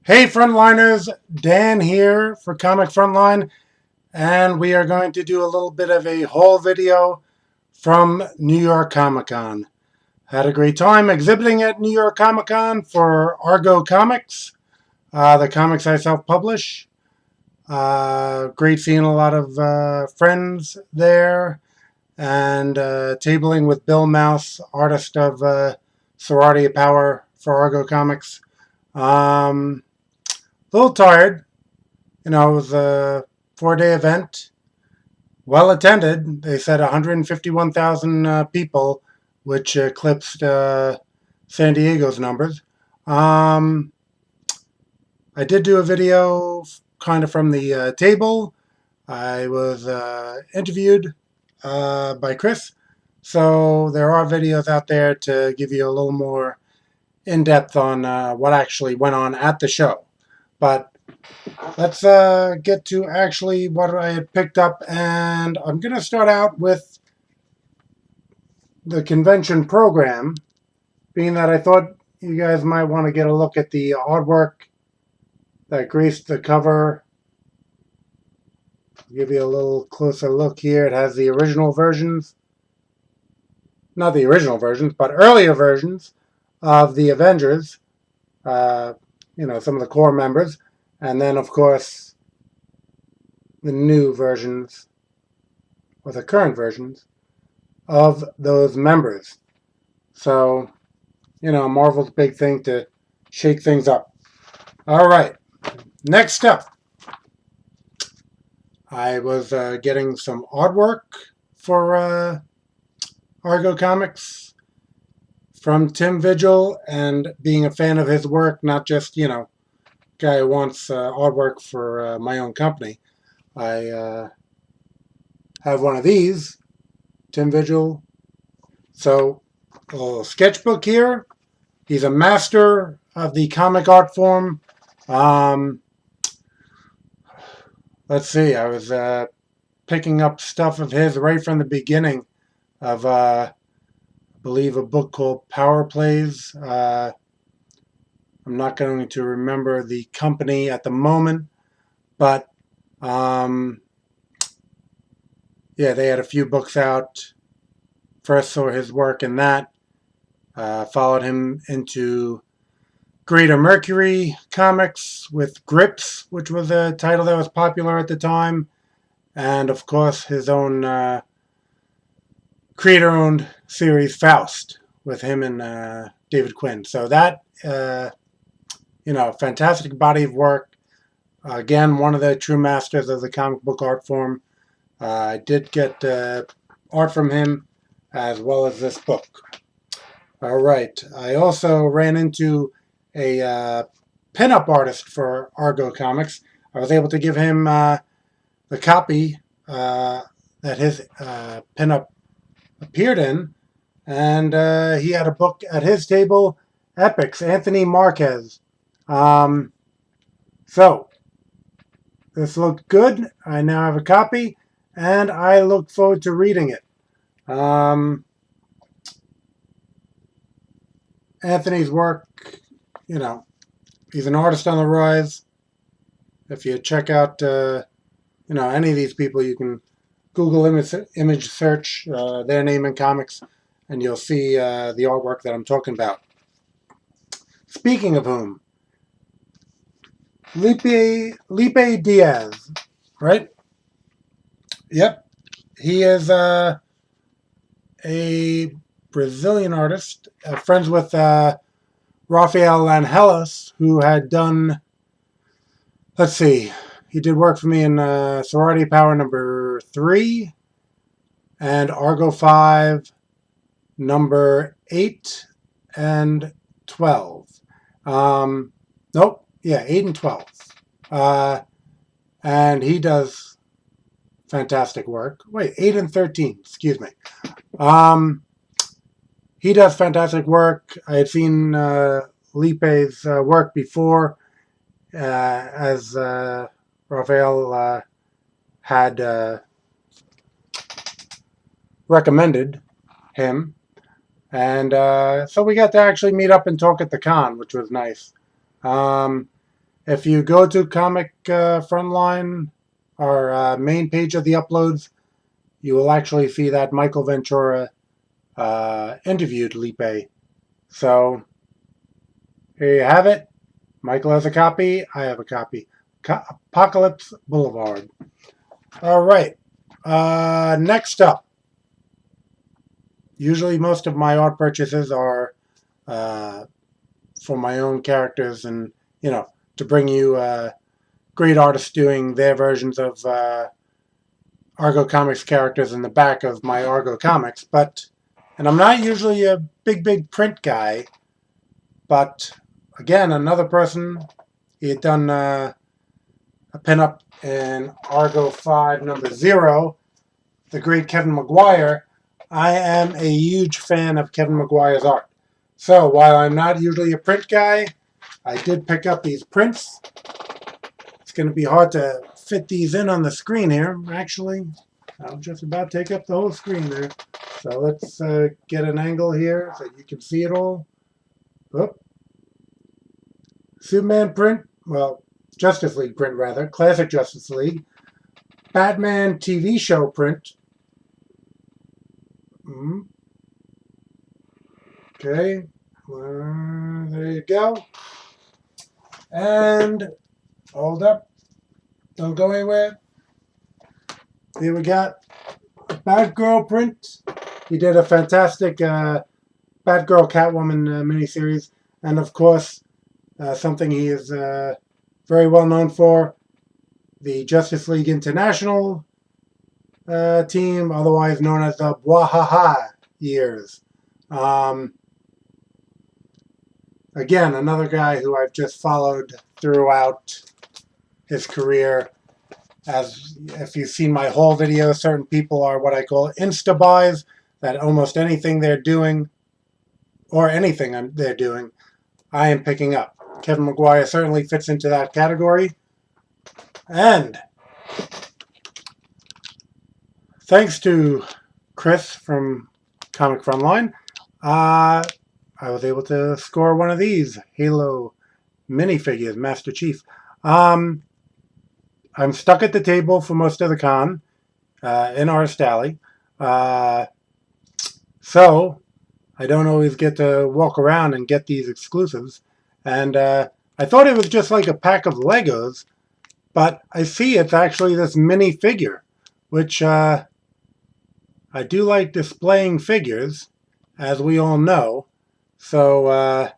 Hey Frontliners, Dan here for Comic Frontline, and we are going to do a little bit of a haul video from New York Comic Con. Had a great time exhibiting at New York Comic Con for Argo Comics, the comics I self-publish. Great seeing a lot of friends there, and tabling with Bill Mouse, artist of Sorority of Power for Argo Comics. A little tired. It was a 4-day event. Well attended. They said 151,000 people, which eclipsed San Diego's numbers. I did do a video kind of from the table. I was interviewed by Chris. So there are videos out there to give you a little more in-depth on what actually went on at the show. But let's get to actually what I had picked up, and I'm going to start out with the convention program, being that I thought you guys might want to get a look at the artwork that graced the cover. I'll give you a little closer look here. It has the original versions, not the original versions, but earlier versions of the Avengers, some of the core members. And then, of course, the new versions, or the current versions, of those members. So, Marvel's big thing to shake things up. All right, next up, I was getting some artwork for Argo Comics from Tim Vigil, and being a fan of his work, not just, guy who wants artwork for my own company. I have one of these, Tim Vigil. So, a little sketchbook here. He's a master of the comic art form. Let's see, I was picking up stuff of his right from the beginning of, I believe, a book called Power Plays. I'm not going to remember the company at the moment, but yeah, they had a few books out. First saw his work in that. Followed him into Greater Mercury Comics with Grips, which was a title that was popular at the time. And of course his own creator-owned series Faust with him and David Quinn. So that fantastic body of work. Again, one of the true masters of the comic book art form. I did get art from him as well as this book. All right. I also ran into a pinup artist for Argo Comics. I was able to give him the copy that his pinup appeared in, and he had a book at his table, Epics, Anthony Marquez. So, this looked good. I now have a copy, and I look forward to reading it. Anthony's work, he's an artist on the rise. If you check out, any of these people, you can Google image search their name in comics, and you'll see the artwork that I'm talking about. Speaking of whom, Lipe Diaz, right? Yep. He is a Brazilian artist, friends with Rafael Angelis, who had done, let's see, he did work for me in Sorority of Power number 3 and Argo 5 number 8 and 12. Nope. Yeah, 8 and 12. And he does fantastic work. Wait, 8 and 13, excuse me. He does fantastic work. I had seen Lipe's work before, as Rafael had recommended him. And so we got to actually meet up and talk at the con, which was nice. If you go to Comic Frontline, our main page of the uploads, you will actually see that Michael Ventura interviewed Lipe. So here you have it. Michael has a copy. I have a copy. Apocalypse Boulevard. All right. Next up. Usually most of my art purchases are for my own characters and, to bring you great artists doing their versions of Argo Comics characters in the back of my Argo Comics. And I'm not usually a big print guy, but again, another person, he had done a pinup in Argo 5 number 0, the great Kevin Maguire. I am a huge fan of Kevin Maguire's art. So while I'm not usually a print guy, I did pick up these prints. It's going to be hard to fit these in on the screen here. Actually, I'll just about take up the whole screen there. So let's get an angle here so you can see it all. Oop. Superman print, well, Justice League print rather, classic Justice League. Batman TV show print. Okay, there you go. And hold up, don't go anywhere. Here we got a Batgirl print. He did a fantastic Batgirl Catwoman miniseries, and of course, something he is very well known for, the Justice League International team, otherwise known as the Bwahaha years. Again, another guy who I've just followed throughout his career. As if you've seen my whole video, certain people are what I call insta-buys, that almost anything they're doing, or anything they're doing, I am picking up. Kevin Maguire certainly fits into that category. And thanks to Chris from Comic Frontline, I was able to score one of these Halo minifigures, Master Chief. I'm stuck at the table for most of the con in Artist Alley. So I don't always get to walk around and get these exclusives. And I thought it was just like a pack of Legos, but I see it's actually this mini figure, which I do like displaying figures, as we all know. So,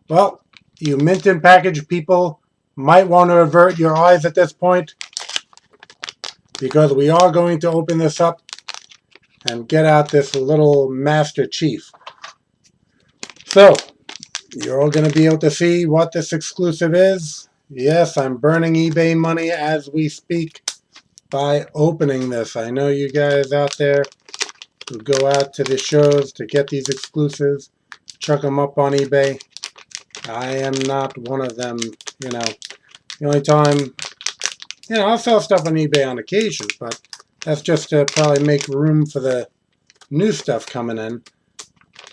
well, you mint and package people might want to avert your eyes at this point, because we are going to open this up and get out this little Master Chief. So, you're all going to be able to see what this exclusive is. Yes, I'm burning eBay money as we speak by opening this. I know you guys out there who go out to the shows to get these exclusives, chuck them up on eBay. I am not one of them, The only time, I'll sell stuff on eBay on occasion, but that's just to probably make room for the new stuff coming in.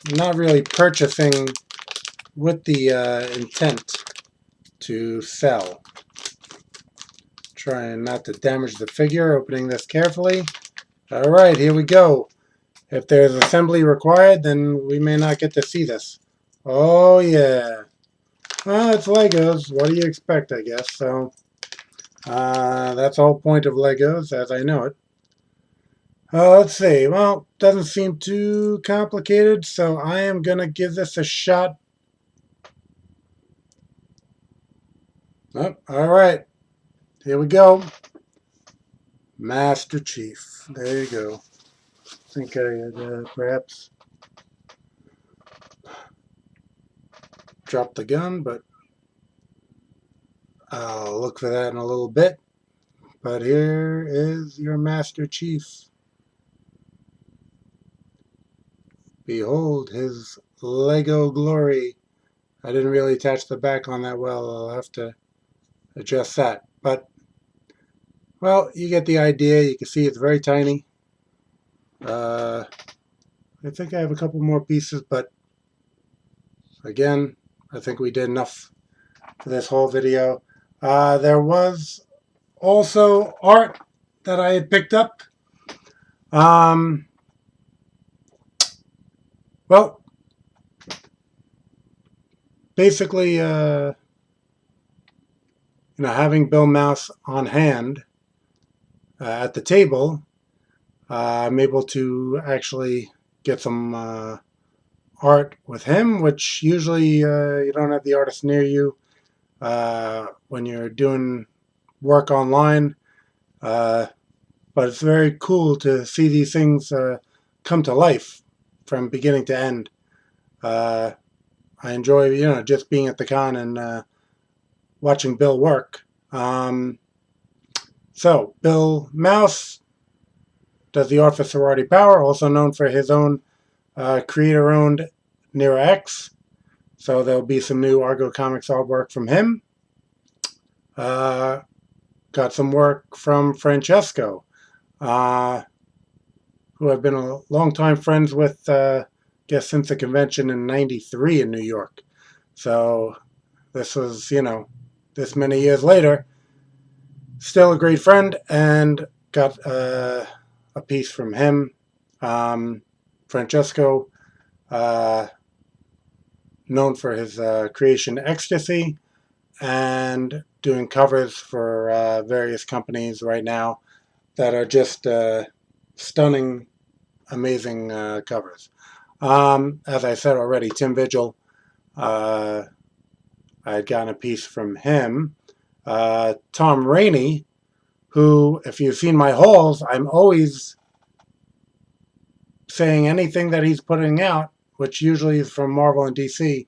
I'm not really purchasing with the intent to sell. Trying not to damage the figure, opening this carefully. Alright, here we go. If there's assembly required, then we may not get to see this. Oh yeah. Well, it's Legos. What do you expect, I guess? So, that's the whole point of Legos, as I know it. Let's see. Well, doesn't seem too complicated, so I am going to give this a shot. Oh, alright. Here we go. Master Chief. There you go. I think I had perhaps dropped the gun, but I'll look for that in a little bit. But here is your Master Chief. Behold his Lego glory. I didn't really attach the back on that well. I'll have to adjust that. But, well, you get the idea. You can see it's very tiny. I think I have a couple more pieces, but again, I think we did enough for this whole video. There was also art that I had picked up. Um, well, basically, having Bill Mouse on hand at the table, I'm able to actually get some art with him, which usually you don't have the artist near you when you're doing work online. Uh, but it's very cool to see these things come to life from beginning to end. Uh, I enjoy, just being at the con and watching Bill work. So, Bill Mouse does the art for Sorority Power, also known for his own creator-owned Near X. So there'll be some new Argo Comics artwork from him. Uh, got some work from Francesco, uh, who I've been a long time friends with, guess since the convention in '93 in New York. So this was, this many years later, still a great friend, and got a piece from him. Francesco, uh, known for his creation Ecstasy and doing covers for various companies right now that are just stunning, amazing covers. As I said already, Tim Vigil, uh, I had gotten a piece from him. Tom Rainey, who, if you've seen my hauls, I'm always saying anything that he's putting out, which usually is from Marvel and DC.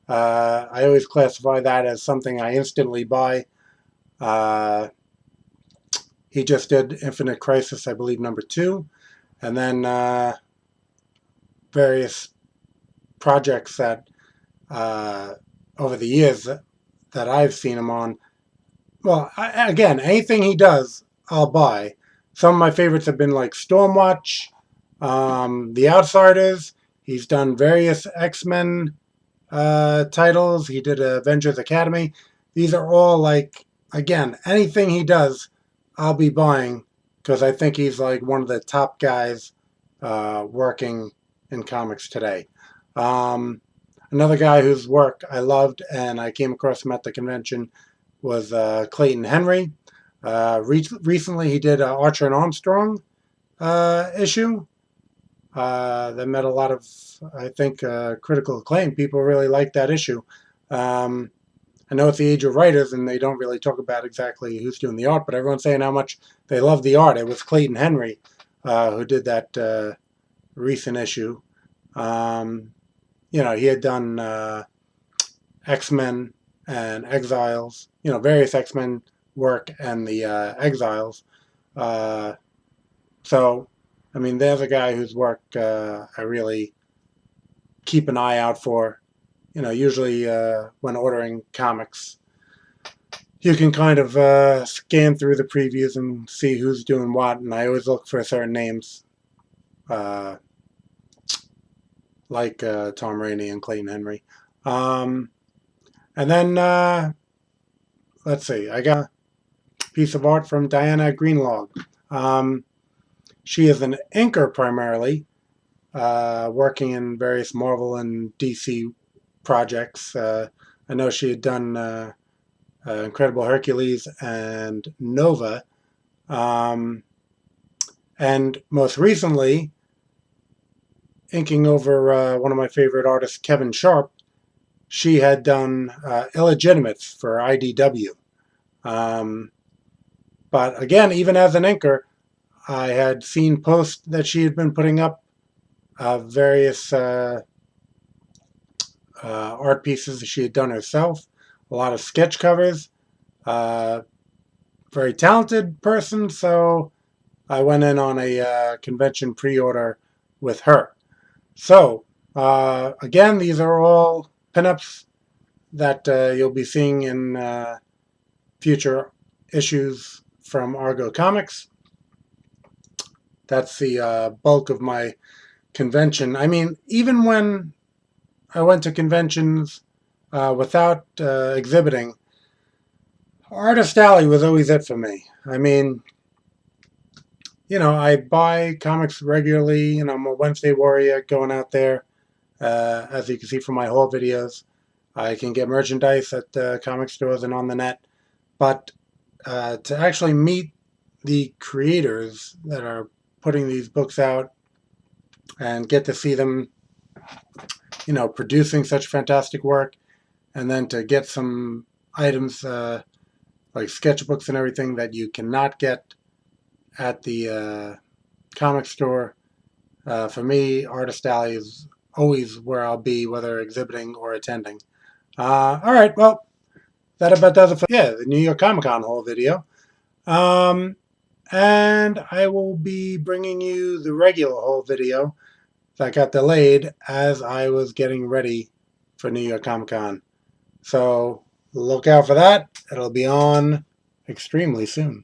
I always classify that as something I instantly buy. Uh, he just did Infinite Crisis, I believe, #2, and then various projects that over the years that I've seen him on. Well, again, anything he does, I'll buy. Some of my favorites have been like Stormwatch, The Outsiders. He's done various X-Men titles. He did Avengers Academy. These are all like, again, anything he does, I'll be buying because I think he's like one of the top guys working in comics today. Another guy whose work I loved and I came across him at the convention was Clayton Henry. Recently, he did Archer and Armstrong issue that met a lot of, I think, critical acclaim. People really liked that issue. I know it's the age of writers, and they don't really talk about exactly who's doing the art, but everyone's saying how much they love the art. It was Clayton Henry who did that recent issue. He had done X-Men and Exiles, various X-Men work and the Exiles. So, I mean, there's a guy whose work I really keep an eye out for. Usually when ordering comics, you can kind of scan through the previews and see who's doing what, and I always look for certain names, like Tom Rainey and Clayton Henry. And then, let's see, I got a piece of art from Diana Greenlog. She is an inker primarily, working in various Marvel and DC projects. I know she had done Incredible Hercules and Nova. And most recently, inking over one of my favorite artists, Kevin Sharp. She had done Illegitimates for IDW. But again, even as an inker, I had seen posts that she had been putting up various art pieces that she had done herself, a lot of sketch covers. Very talented person, so I went in on a convention pre-order with her. So, again, these are all pinups that you'll be seeing in future issues from Argo Comics. That's the bulk of my convention. I mean, even when I went to conventions without exhibiting, Artist Alley was always it for me. I mean, I buy comics regularly, and I'm a Wednesday warrior going out there. As you can see from my haul videos, I can get merchandise at comic stores and on the net. But to actually meet the creators that are putting these books out and get to see them, producing such fantastic work, and then to get some items like sketchbooks and everything that you cannot get at the comic store. For me, Artist Alley is always where I'll be, whether exhibiting or attending. All right, well, that about does it for the New York Comic Con haul video. And I will be bringing you the regular haul video that got delayed as I was getting ready for New York Comic Con. So look out for that. It'll be on extremely soon.